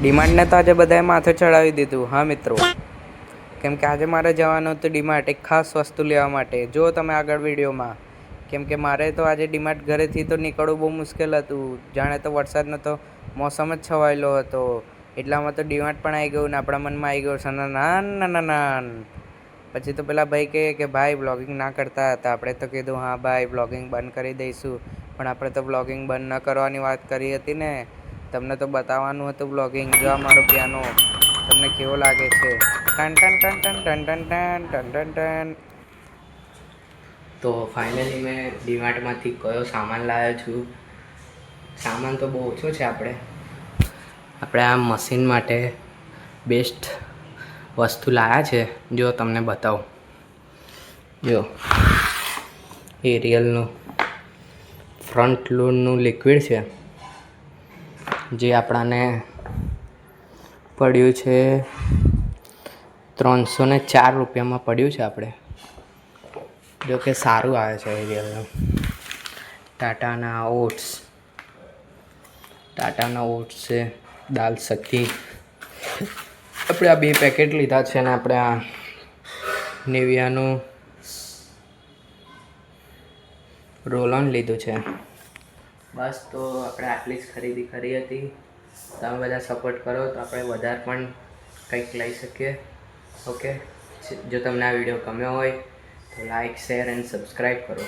ડીમાર્ટને તો આજે બધાએ માથે ચડાવી દીધું. હા મિત્રો, કેમ કે આજે મારે જવાનું હતું ડીમાર્ટ એક ખાસ વસ્તુ લેવા માટે. જો તમે આગળ વિડીયોમાં, કેમ કે મારે તો આજે ડીમાર્ટ ઘરેથી તો નીકળવું બહુ મુશ્કેલ હતું. જાણે તો વરસાદનો તો મોસમ જ છવાયેલો હતો. એટલામાં તો ડીમાર્ટ પણ આવી ગયું ને આપણા મનમાં આવી ગયું સનાનાન. પછી તો પેલા ભાઈ કહે કે ભાઈ બ્લોગિંગ ના કરતા હતા. આપણે તો કીધું હા ભાઈ બ્લોગિંગ બંધ કરી દઈશું, પણ આપણે તો બ્લોગિંગ બંધ ન કરવાની વાત કરી હતી ને. તમને તો બતાવવાનું હતું બ્લોગિંગ. જો મારો પિયાનો તમને કેવો લાગે છે. Ton ton ton ton ton ton ton ton ton ton. તો ફાઇનલી મેં ડીમાર્ટમાંથી કયો સામાન લાવ્યો છું. સામાન તો બહુ ઓછો છે. આપણે આ મશીન માટે બેસ્ટ વસ્તુ લાવ્યા છે. જો તમને બતાવું, જો એરિયલનું ફ્રન્ટ લોડનું લિક્વિડ છે, જે આપણાને પડ્યું છે 304 રૂપિયામાં પડ્યું છે. આપણે જો કે સારું આવે છે એરિયલનું. ટાટાના ઓટ્સ છે, દાલ શક્તિ. આપણે આ 2 પેકેટ લીધા છે ને આપણે આ નેવિયાનું રોલ ઓન લીધું છે. બસ, તો આપણે આટલી જ ખરીદી કરી હતી. તમે બધા સપોર્ટ કરો તો આપણે વધારે પણ કંઈક લઈ શકીએ. ઓકે, જો તમને આ વિડીયો ગમ્યો હોય તો લાઈક, શેર એન્ડ સબસ્ક્રાઈબ કરો.